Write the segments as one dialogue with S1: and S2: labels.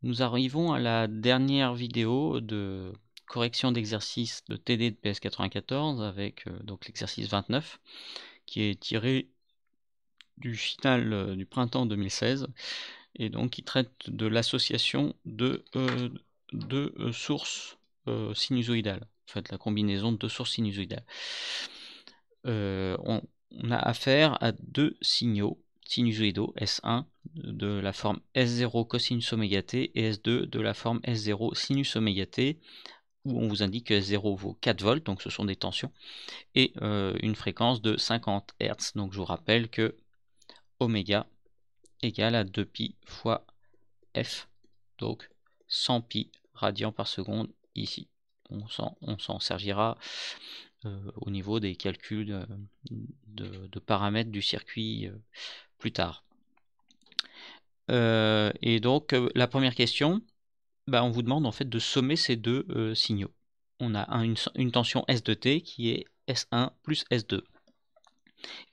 S1: Nous arrivons à la dernière vidéo de correction d'exercice de TD de PS94 avec donc l'exercice 29 qui est tiré du final du printemps 2016 et donc qui traite de l'association de sources sinusoïdales, en fait la combinaison de deux sources sinusoïdales. On a affaire à deux signaux sinusoïdaux S1 de la forme S0 cosinus oméga t et S2 de la forme S0 sinus oméga t, où on vous indique que S0 vaut 4 volts, donc ce sont des tensions, et une fréquence de 50 Hz. Donc je vous rappelle que oméga égale à 2pi fois f, donc 100 pi radians par seconde ici. On s'en servira au niveau des calculs de paramètres du circuit plus tard. Et donc la première question, on vous demande en fait de sommer ces deux signaux. On a une tension S de t qui est S1 plus S2.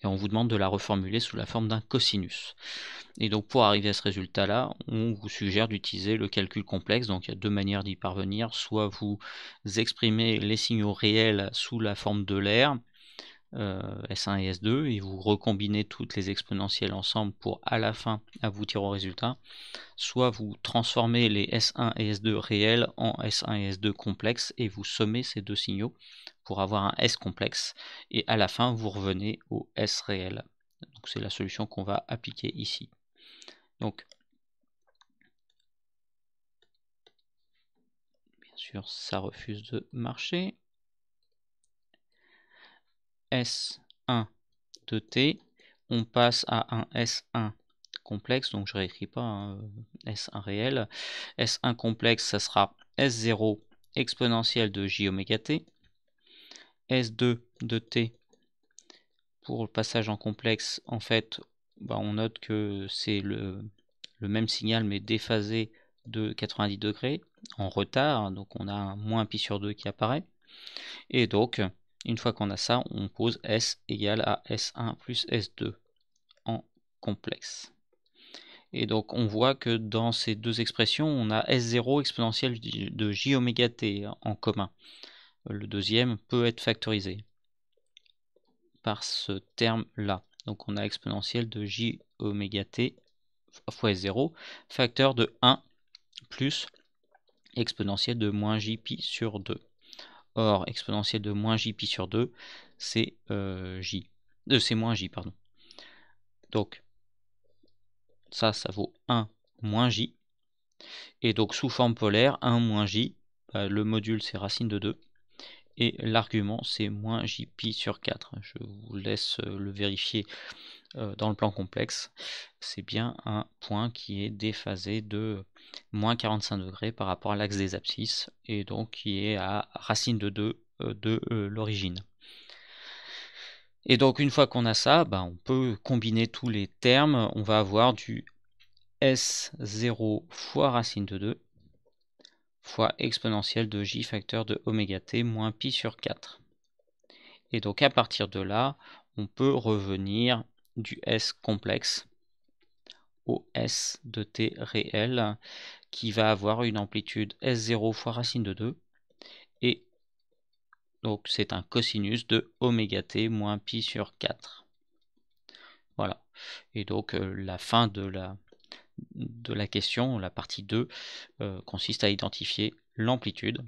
S1: Et on vous demande de la reformuler sous la forme d'un cosinus. Et donc pour arriver à ce résultat-là, on vous suggère d'utiliser le calcul complexe. Donc il y a deux manières d'y parvenir. Soit vous exprimez les signaux réels sous la forme de l'air, S1 et S2, et vous recombinez toutes les exponentielles ensemble pour à la fin aboutir au résultat. Soit vous transformez les S1 et S2 réels en S1 et S2 complexes et vous sommez ces deux signaux pour avoir un S complexe, et à la fin vous revenez au S réel. Donc c'est la solution qu'on va appliquer ici. Donc bien sûr ça refuse de marcher. S1 de t, on passe à un S1 complexe, donc je ne réécris pas S1 réel. S1 complexe, ça sera S0 exponentielle de j oméga t. S2 de t, pour le passage en complexe, en fait, on note que c'est le même signal mais déphasé de 90 degrés en retard, donc on a un moins pi sur 2 qui apparaît. Et donc, une fois qu'on a ça, on pose S égale à S1 plus S2 en complexe. Et donc on voit que dans ces deux expressions, on a S0 exponentielle de j oméga t en commun. Le deuxième peut être factorisé par ce terme-là. Donc on a exponentielle de j oméga t fois S0, facteur de 1 plus exponentielle de moins j pi sur 2. Or, exponentielle de moins j pi sur 2, c'est c'est moins j, pardon. Donc, ça vaut 1 moins j. Et donc, sous forme polaire, 1 moins j, le module c'est racine de 2. Et l'argument c'est moins j pi sur 4. Je vous laisse le vérifier dans le plan complexe. C'est bien un point qui est déphasé de moins 45 degrés par rapport à l'axe des abscisses, et donc qui est à racine de 2 de l'origine. Et donc une fois qu'on a ça, on peut combiner tous les termes. On va avoir du S0 fois racine de 2 fois exponentielle de j facteur de oméga t moins pi sur 4. Et donc à partir de là, on peut revenir du S complexe au S de t réel, qui va avoir une amplitude S0 fois racine de 2, et donc c'est un cosinus de oméga t moins pi sur 4. Voilà. Et donc la fin de la question, la partie 2, consiste à identifier l'amplitude.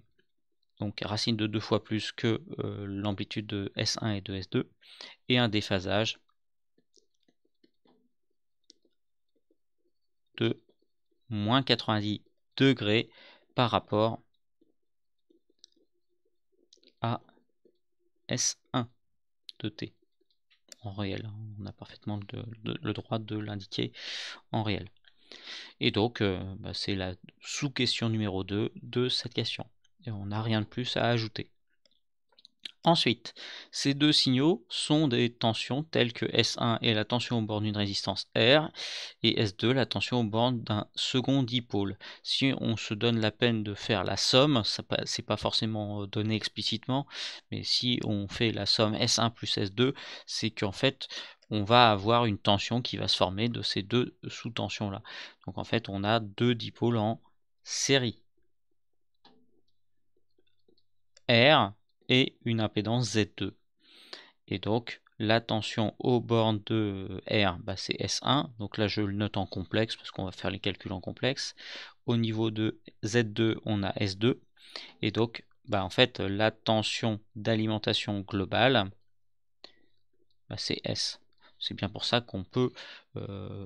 S1: Donc racine de 2 fois plus que l'amplitude de S1 et de S2, et un déphasage de moins 90 degrés par rapport à S1 de t en réel. On a parfaitement le droit de l'indiquer en réel. Et donc c'est la sous-question numéro 2 de cette question. Et on n'a rien de plus à ajouter. Ensuite, ces deux signaux sont des tensions telles que S1 est la tension aux bornes d'une résistance R et S2 la tension aux bornes d'un second dipôle. Si on se donne la peine de faire la somme, c'est pas forcément donné explicitement, mais si on fait la somme S1 plus S2, c'est qu'en fait on va avoir une tension qui va se former de ces deux sous-tensions là. Donc en fait on a deux dipôles en série R et une impédance Z2. Et donc, la tension aux bornes de R, bah, c'est S1. Donc là, je le note en complexe parce qu'on va faire les calculs en complexe. Au niveau de Z2, on a S2. Et donc, bah, en fait, la tension d'alimentation globale, bah, c'est S. C'est bien pour ça qu'on peut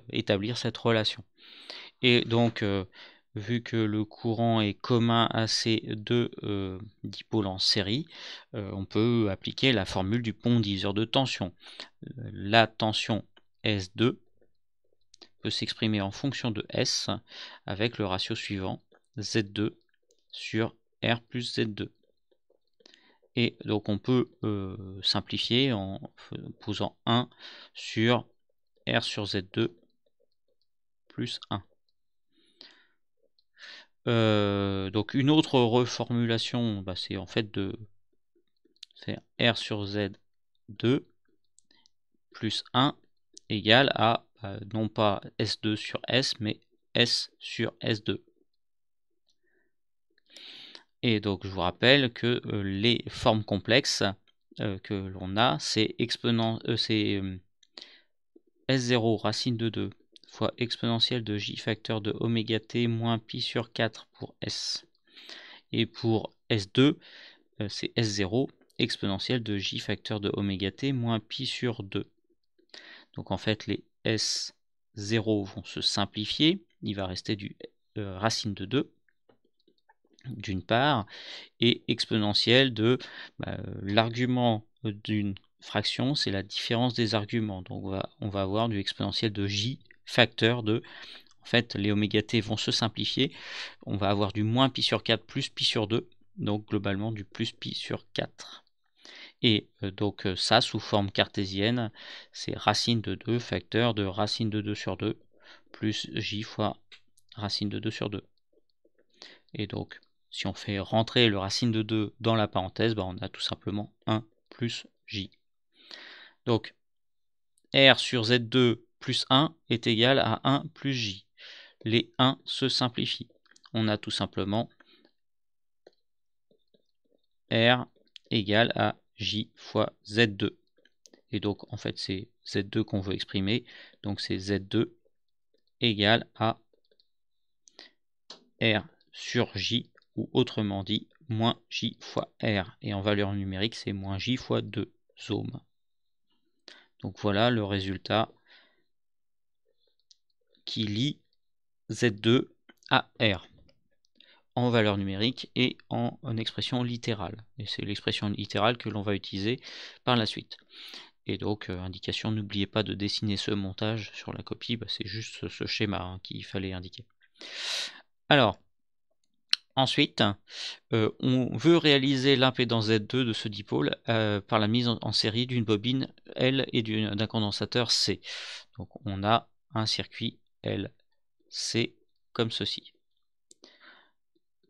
S1: établir cette relation. Et donc, vu que le courant est commun à ces deux dipôles en série, on peut appliquer la formule du pont diviseur de tension. La tension S2 peut s'exprimer en fonction de S avec le ratio suivant, Z2 sur R plus Z2. Et donc on peut simplifier en posant 1 sur R sur Z2 plus 1. Donc une autre reformulation, bah, c'est en fait de faire R sur Z2 plus 1 égale à non pas S2 sur S, mais S sur S2. Et donc je vous rappelle que les formes complexes que l'on a, c'est S0 racine de 2 fois exponentielle de j facteur de oméga t moins pi sur 4 pour S. Et pour S2, c'est S0 exponentielle de j facteur de oméga t moins pi sur 2. Donc en fait, les S0 vont se simplifier. Il va rester du racine de 2 d'une part, et exponentielle de l'argument d'une fraction, c'est la différence des arguments. Donc on va avoir du exponentiel de j facteur de, en fait les oméga t vont se simplifier, on va avoir du moins pi sur 4 plus pi sur 2, donc globalement du plus pi sur 4. Et donc ça sous forme cartésienne, c'est racine de 2 facteur de racine de 2 sur 2 plus j fois racine de 2 sur 2. Et donc si on fait rentrer le racine de 2 dans la parenthèse, bah on a tout simplement 1 plus j. Donc R sur Z2 plus 1 est égal à 1 plus j. Les 1 se simplifient. On a tout simplement R égale à j fois Z2. Et donc en fait c'est Z2 qu'on veut exprimer. Donc c'est Z2 égale à R sur j, ou autrement dit moins j fois R. Et en valeur numérique c'est moins j fois 2 ohms. Donc voilà le résultat qui lie Z2 à R en valeur numérique et en expression littérale. Et c'est l'expression littérale que l'on va utiliser par la suite. Et donc, indication, n'oubliez pas de dessiner ce montage sur la copie, bah, c'est juste ce schéma qu'il fallait indiquer. Alors, ensuite, on veut réaliser l'impédance Z2 de ce dipôle par la mise en série d'une bobine L et d'un condensateur C. Donc on a un circuit LC comme ceci.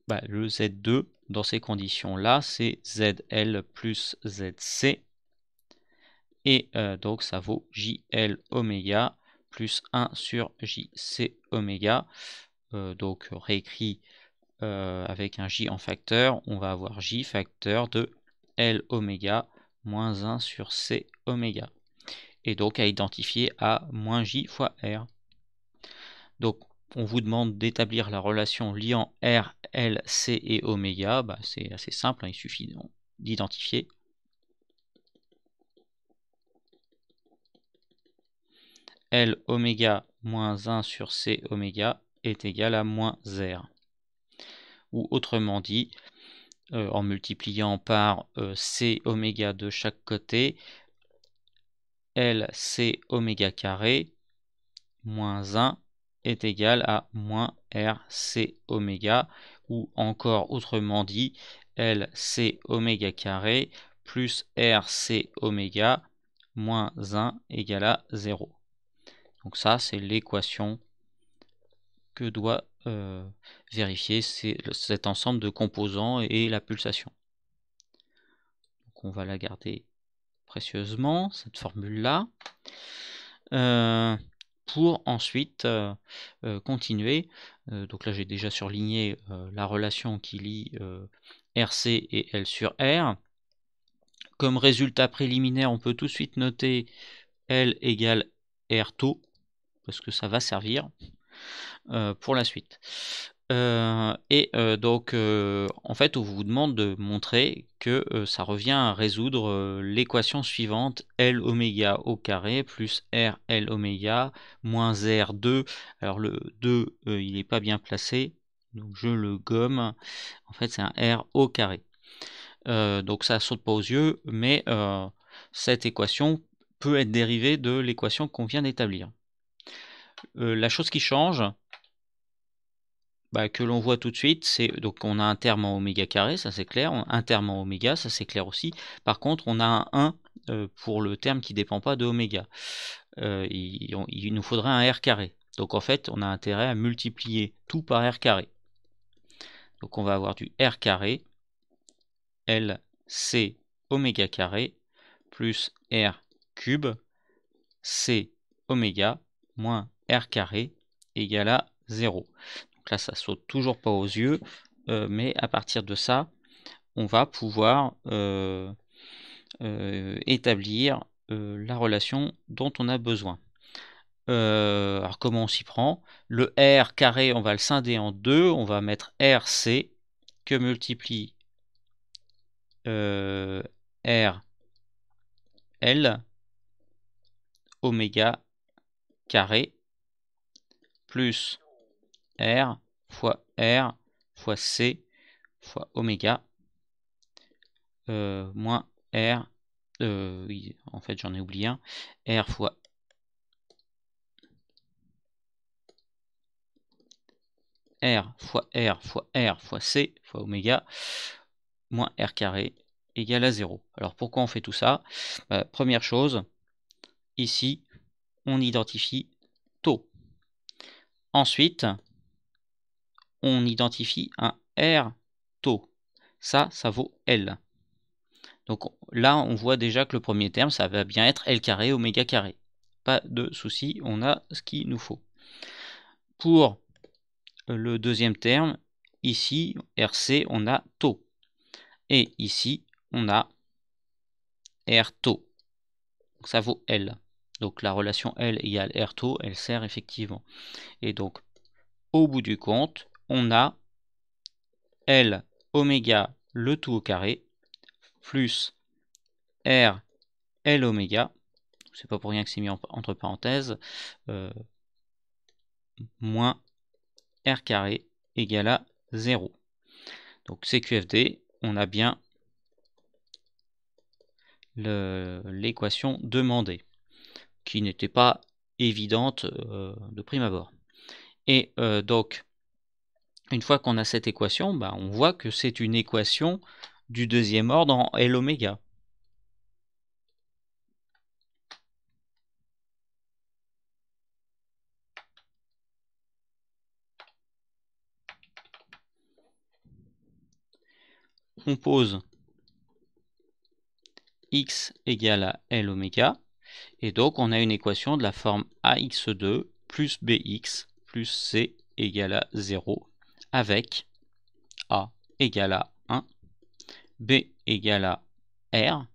S1: Bah, le Z2 dans ces conditions-là, c'est ZL plus ZC. Et donc ça vaut JL oméga plus 1 sur JC oméga. Donc réécrit avec un J en facteur, on va avoir J facteur de L oméga moins 1 sur C oméga. Et donc à identifier à moins J fois R. Donc on vous demande d'établir la relation liant R, L, C et oméga. Bah, c'est assez simple, hein, il suffit d'identifier. L oméga moins 1 sur C oméga est égal à moins R. Ou autrement dit, en multipliant par C oméga de chaque côté, LC oméga carré moins 1 est égal à moins RC oméga, ou encore autrement dit, LC oméga carré plus RC oméga moins 1 égale à 0. Donc ça, c'est l'équation que doit vérifier cet ensemble de composants et la pulsation. Donc on va la garder précieusement, cette formule-là. pour ensuite continuer. Donc là j'ai déjà surligné la relation qui lie RC et L sur R. Comme résultat préliminaire, on peut tout de suite noter L égale R taux, parce que ça va servir pour la suite. Donc en fait on vous demande de montrer que ça revient à résoudre l'équation suivante, L oméga au carré plus R L oméga moins R2. Alors le 2 il n'est pas bien placé, donc je le gomme. En fait c'est un R au carré. Donc ça saute pas aux yeux, mais cette équation peut être dérivée de l'équation qu'on vient d'établir. La chose qui change, que l'on voit tout de suite, c'est donc on a un terme en oméga carré, ça c'est clair, un terme en oméga, ça c'est clair aussi. Par contre, on a un 1 pour le terme qui ne dépend pas de oméga. Il nous faudrait un R carré. Donc en fait, on a intérêt à multiplier tout par R carré. Donc on va avoir du R carré, LC oméga carré, plus R cube, C oméga, moins R carré, égale à 0. Donc là, ça saute toujours pas aux yeux, mais à partir de ça, on va pouvoir établir la relation dont on a besoin. Alors comment on s'y prend? Le R carré, on va le scinder en deux, on va mettre RC que multiplie R L oméga carré plus R fois C fois oméga moins R, oui, en fait j'en ai oublié un, R fois C fois oméga moins R carré égale à 0. Alors pourquoi on fait tout ça? Première chose, ici on identifie taux. Ensuite, on identifie un R taux. Ça vaut L. Donc là, on voit déjà que le premier terme, ça va bien être L carré oméga carré. Pas de souci, on a ce qu'il nous faut. Pour le deuxième terme, ici, RC, on a taux. Et ici, on a R taux. Donc ça vaut L. Donc la relation L égale R taux, elle sert effectivement. Et donc, au bout du compte, on a L oméga le tout au carré, plus R L oméga, c'est pas pour rien que c'est mis entre parenthèses, moins R carré égale à 0. Donc CQFD, on a bien l'équation demandée, qui n'était pas évidente de prime abord. Et donc, une fois qu'on a cette équation, on voit que c'est une équation du deuxième ordre en L oméga. On pose x égale à L oméga, et donc on a une équation de la forme ax2 plus bx plus c égale à 0, avec a égale à 1, b égale à r,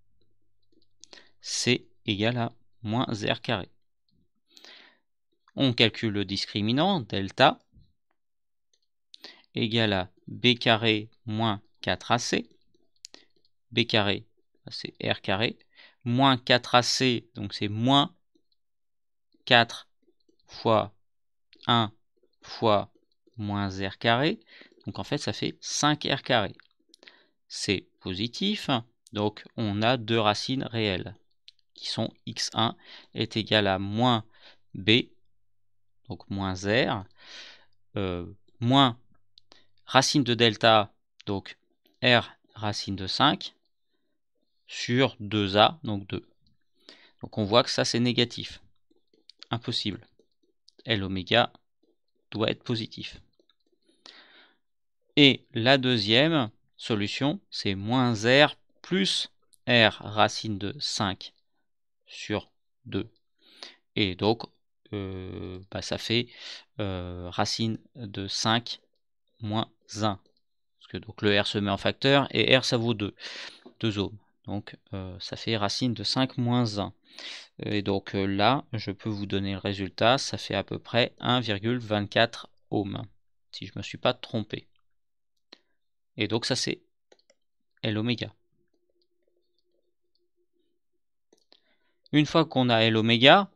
S1: c égale à moins r carré. On calcule le discriminant, delta, égale à b carré moins 4ac, b carré, c'est r carré, moins 4ac, donc c'est moins 4 fois 1 fois moins r carré, donc en fait ça fait 5r carré. C'est positif, donc on a deux racines réelles, qui sont x1 est égal à moins b, donc moins r, moins racine de delta, donc r racine de 5, sur 2a, donc 2. Donc on voit que ça c'est négatif. Impossible. L oméga doit être positif. Et la deuxième solution, c'est moins r plus r racine de 5 sur 2. Et donc, ça fait racine de 5 moins 1. Parce que donc le R se met en facteur et R ça vaut 2 ohms. Donc ça fait racine de 5 moins 1. Et donc là, je peux vous donner le résultat, ça fait à peu près 1,24 ohms, si je ne me suis pas trompé. Et donc ça c'est L oméga. Une fois qu'on a L oméga,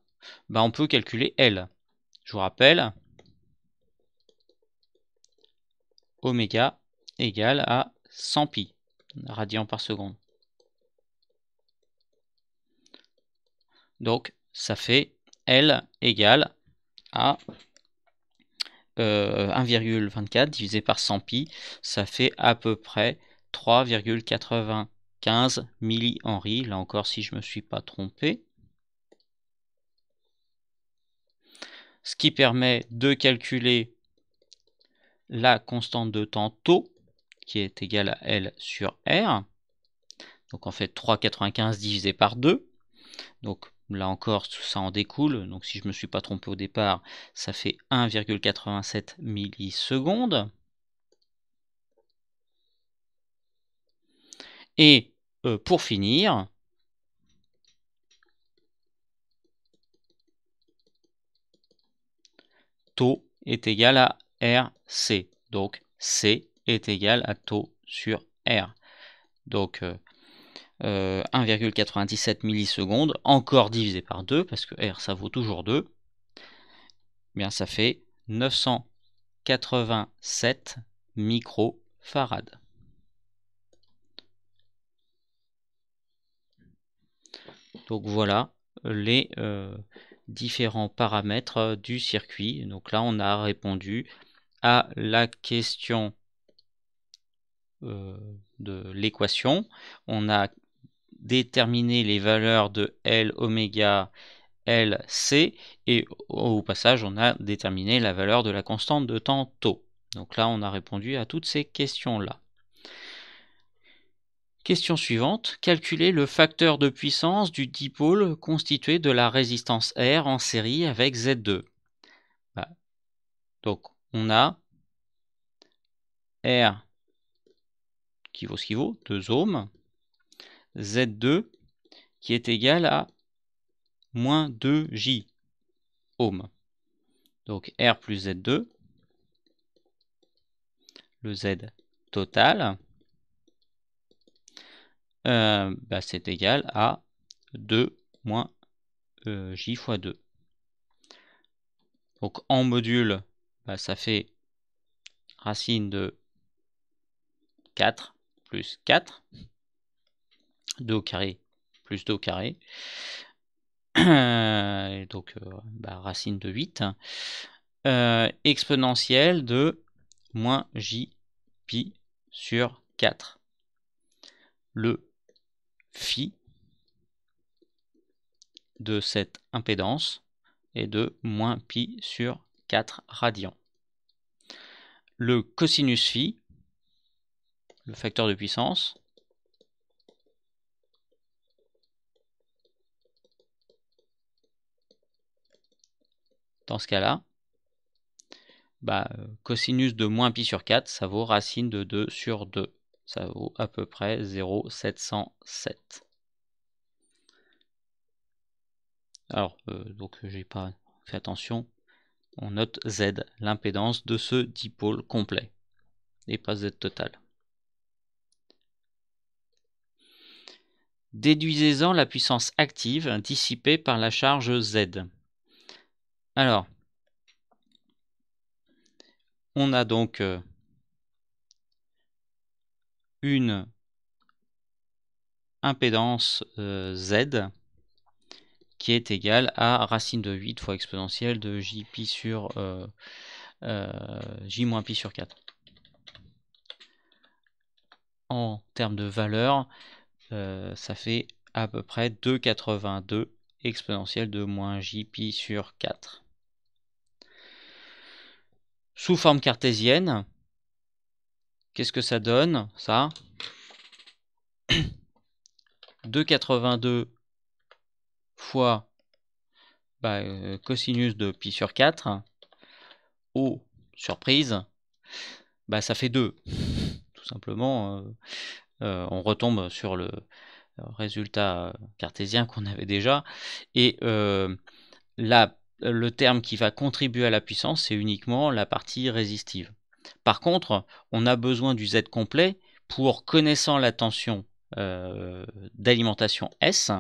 S1: on peut calculer L. Je vous rappelle, oméga égale à 100 pi radians par seconde. Donc ça fait L égale à 1,24 divisé par 100 pi, ça fait à peu près 3,95 millihenry, là encore si je ne me suis pas trompé. Ce qui permet de calculer la constante de temps tau, qui est égale à L sur R. Donc en fait 3,95 divisé par 2. Donc là encore, ça en découle. Donc si je ne me suis pas trompé au départ, ça fait 1,87 millisecondes. Et pour finir, tau est égal à RC. Donc C est égal à tau sur R. Donc 1,97 millisecondes, encore divisé par 2, parce que R ça vaut toujours 2, bien ça fait 987 microfarads. Donc voilà les différents paramètres du circuit. Donc là on a répondu à la question de l'équation. On a déterminé les valeurs de L oméga LC et au passage on a déterminé la valeur de la constante de temps tau. Donc là on a répondu à toutes ces questions là. Question suivante, calculer le facteur de puissance du dipôle constitué de la résistance R en série avec Z2. Donc on a R qui vaut ce qui vaut, 2 ohms, Z2 qui est égal à moins 2J ohms. Donc R plus Z2, le Z total, c'est égal à 2 moins J fois 2. Donc en module, ça fait racine de 4 plus 4, 2 au carré plus 2 au carré, et donc racine de 8, exponentielle de moins J pi sur 4. Le phi de cette impédance est de moins pi sur 4 radians. Le cosinus phi, le facteur de puissance, dans ce cas-là, cosinus de moins pi sur 4, ça vaut racine de 2 sur 2. Ça vaut à peu près 0,707. Alors, donc j'ai pas fait attention. On note Z, l'impédance de ce dipôle complet, et pas Z total. Déduisez-en la puissance active dissipée par la charge Z. Alors, on a donc une impédance Z qui est égale à racine de 8 fois exponentielle de J pi sur J moins pi sur 4. En termes de valeur, ça fait à peu près 2,82 exponentielle de moins J pi sur 4. Sous forme cartésienne, qu'est-ce que ça donne, ça? 2,82 fois cosinus de pi sur 4, oh, surprise, ça fait 2. Tout simplement, on retombe sur le résultat cartésien qu'on avait déjà. Et là, le terme qui va contribuer à la puissance, c'est uniquement la partie résistive. Par contre, on a besoin du Z complet pour, connaissant la tension d'alimentation S,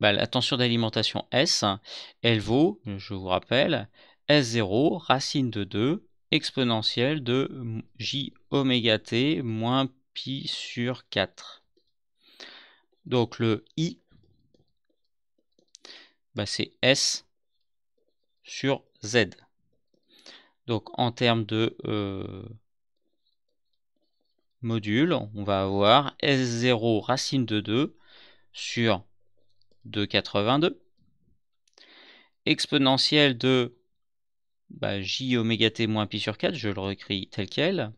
S1: la tension d'alimentation S, elle vaut, je vous rappelle, S0 racine de 2 exponentielle de J oméga T moins pi sur 4. Donc le I, c'est S sur Z. Donc en termes de module, on va avoir S0 racine de 2 sur 2,82 exponentielle de J oméga T moins pi sur 4, je le réécris tel quel.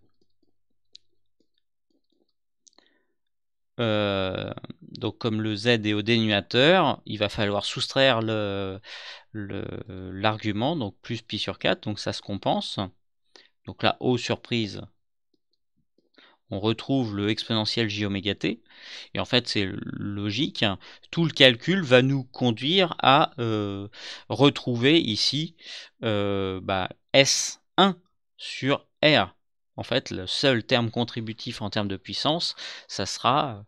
S1: Donc comme le Z est au dénominateur, il va falloir soustraire l'argument, donc plus pi sur 4, donc ça se compense. Donc là, ô surprise, on retrouve le exponentiel j oméga t, et en fait c'est logique, tout le calcul va nous conduire à retrouver ici S1 sur R. En fait, le seul terme contributif en termes de puissance, ça sera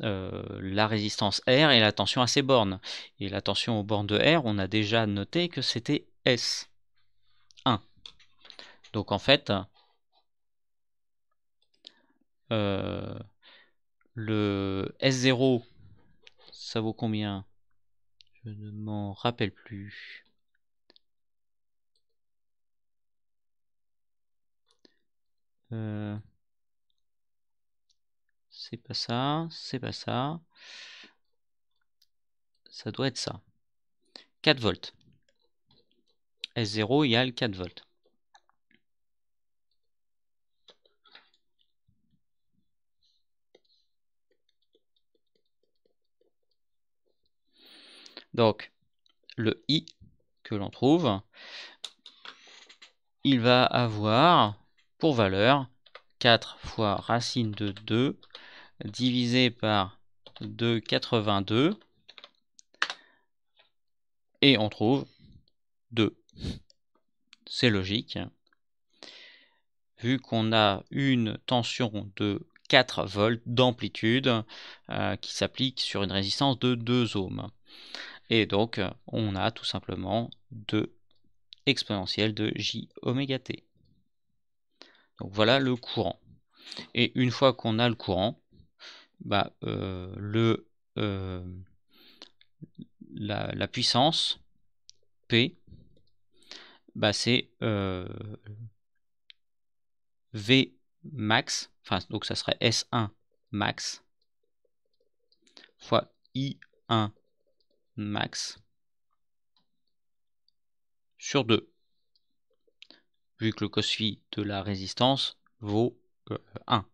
S1: la résistance R et la tension à ces bornes. Et la tension aux bornes de R, on a déjà noté que c'était S1. Donc en fait, le S0, ça vaut combien? Je ne m'en rappelle plus. C'est pas ça, c'est pas ça. Ça doit être ça. 4 volts. S0 égale 4 volts. Donc, le I que l'on trouve, il va avoir pour valeur 4 fois racine de 2 divisé par 2,82 et on trouve 2. C'est logique, vu qu'on a une tension de 4 volts d'amplitude qui s'applique sur une résistance de 2 ohms. Et donc, on a tout simplement 2 exponentielle de J oméga T. Donc voilà le courant. Et une fois qu'on a le courant, la puissance P, c'est V max, donc ça serait S1 max fois I1 max sur 2, vu que le cos phi de la résistance vaut 1.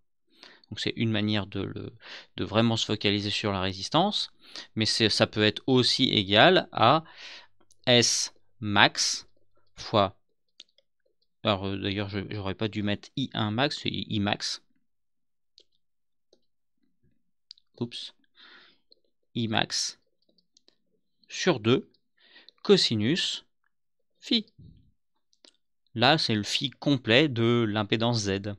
S1: Donc c'est une manière de vraiment se focaliser sur la résistance, mais ça peut être aussi égal à S max fois, alors d'ailleurs j'aurais pas dû mettre I1 max, c'est I max. Oups. I max sur 2 cosinus phi. Là, c'est le phi complet de l'impédance Z.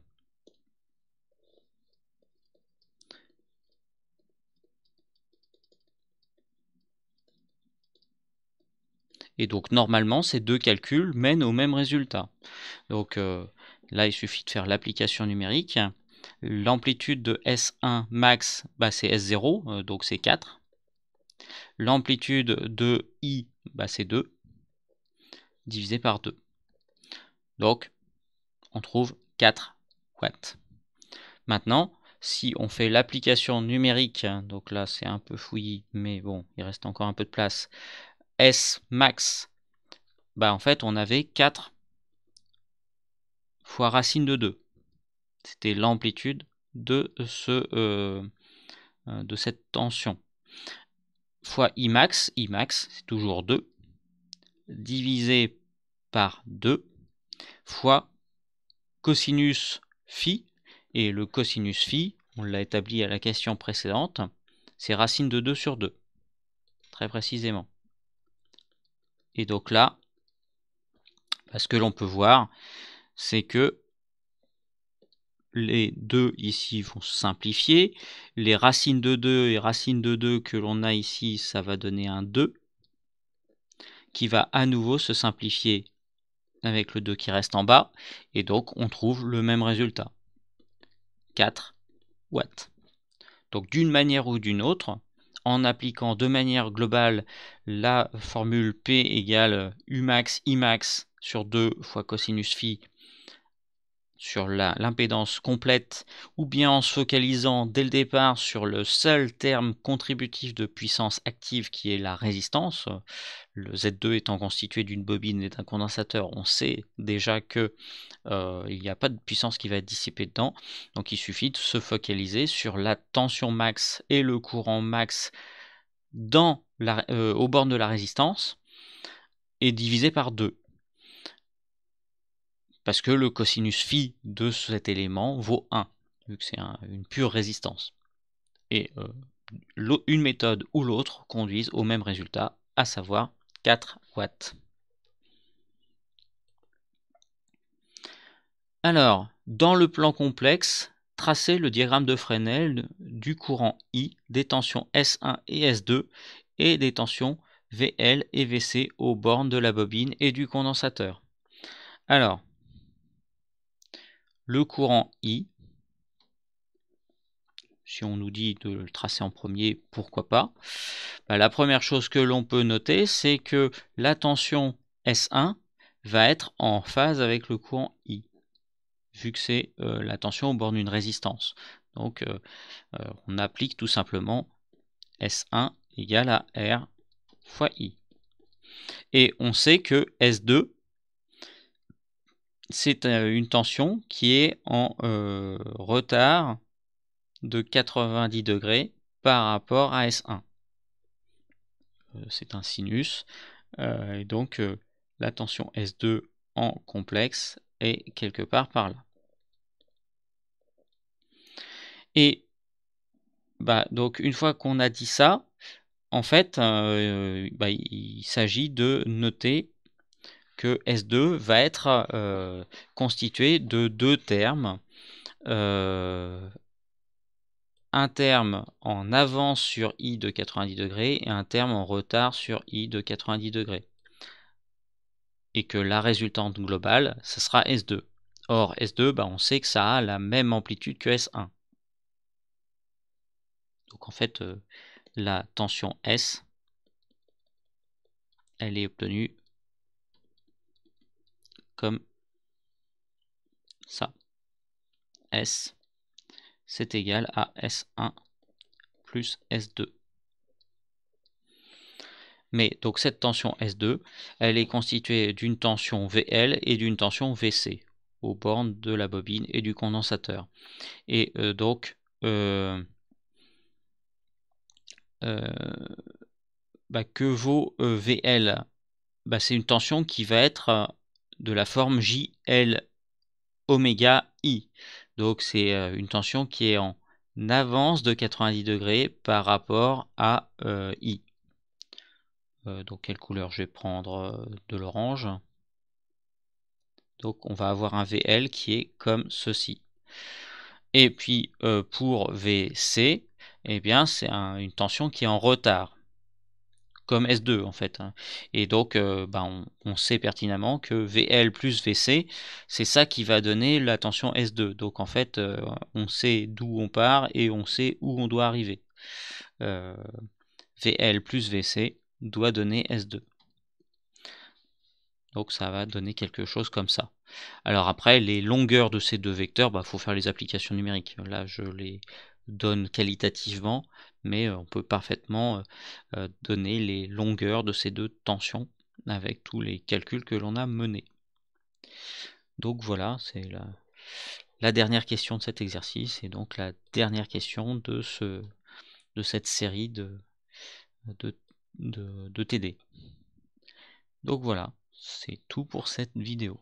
S1: Et donc, normalement, ces deux calculs mènent au même résultat. Donc, là, il suffit de faire l'application numérique. L'amplitude de S1 max, c'est S0, donc c'est 4. L'amplitude de I, c'est 2, divisé par 2. Donc, on trouve 4 watts. Maintenant, si on fait l'application numérique, donc là c'est un peu fouillis, mais bon, il reste encore un peu de place, S max, en fait on avait 4 fois racine de 2. C'était l'amplitude de cette tension. Fois Imax, Imax c'est toujours 2, divisé par 2, fois cosinus phi, et le cosinus phi, on l'a établi à la question précédente, c'est racine de 2 sur 2, très précisément. Et donc là, ce que l'on peut voir, c'est que les 2 ici vont se simplifier, les racines de 2 et racines de 2 que l'on a ici, ça va donner un 2, qui va à nouveau se simplifier avec le 2 qui reste en bas, et donc on trouve le même résultat, 4 watts. Donc d'une manière ou d'une autre, en appliquant de manière globale la formule P égale Umax Imax sur 2 fois cosinus phi sur l'impédance complète, ou bien en se focalisant dès le départ sur le seul terme contributif de puissance active qui est la résistance, le Z2 étant constitué d'une bobine et d'un condensateur, on sait déjà que il n'y a pas de puissance qui va être dissipée dedans, donc il suffit de se focaliser sur la tension max et le courant max aux bornes de la résistance, et diviser par 2. Parce que le cosinus phi de cet élément vaut 1, vu que c'est une pure résistance. Et une méthode ou l'autre conduisent au même résultat, à savoir 4 watts. Alors, dans le plan complexe, tracez le diagramme de Fresnel du courant I, des tensions S1 et S2, et des tensions VL et VC aux bornes de la bobine et du condensateur. Alors, le courant I, si on nous dit de le tracer en premier, pourquoi pas. La première chose que l'on peut noter, c'est que la tension S1 va être en phase avec le courant I, vu que c'est la tension aux bornes d'une résistance. Donc on applique tout simplement S1 égale à R fois I. Et on sait que S2, c'est une tension qui est en retard de 90 degrés par rapport à S1. C'est un sinus, et donc la tension S2 en complexe est quelque part par là. Et donc une fois qu'on a dit ça, en fait, il s'agit de noter que S2 va être constitué de 2 termes. Un terme en avance sur I de 90 degrés et un terme en retard sur I de 90 degrés. Et que la résultante globale, ce sera S2. Or, S2, on sait que ça a la même amplitude que S1. Donc en fait, la tension S, elle est obtenue comme ça. S, c'est égal à S1 plus S2. Mais donc cette tension S2, elle est constituée d'une tension VL et d'une tension VC aux bornes de la bobine et du condensateur. Et donc que vaut VL? C'est une tension qui va être de la forme JL oméga I. Donc c'est une tension qui est en avance de 90 degrés par rapport à I. Donc quelle couleur je vais prendre? De l'orange. Donc on va avoir un VL qui est comme ceci. Et puis pour VC, eh bien c'est une tension qui est en retard, comme S2 en fait. Et donc on sait pertinemment que VL plus VC, c'est ça qui va donner la tension S2. Donc en fait, on sait d'où on part et on sait où on doit arriver. VL plus VC doit donner S2. Donc ça va donner quelque chose comme ça. Alors après, les longueurs de ces deux vecteurs, faut faire les applications numériques. Là, je les donne qualitativement, mais on peut parfaitement donner les longueurs de ces deux tensions avec tous les calculs que l'on a menés. Donc voilà, c'est la dernière question de cet exercice et donc la dernière question de cette série de TD. Donc voilà, c'est tout pour cette vidéo.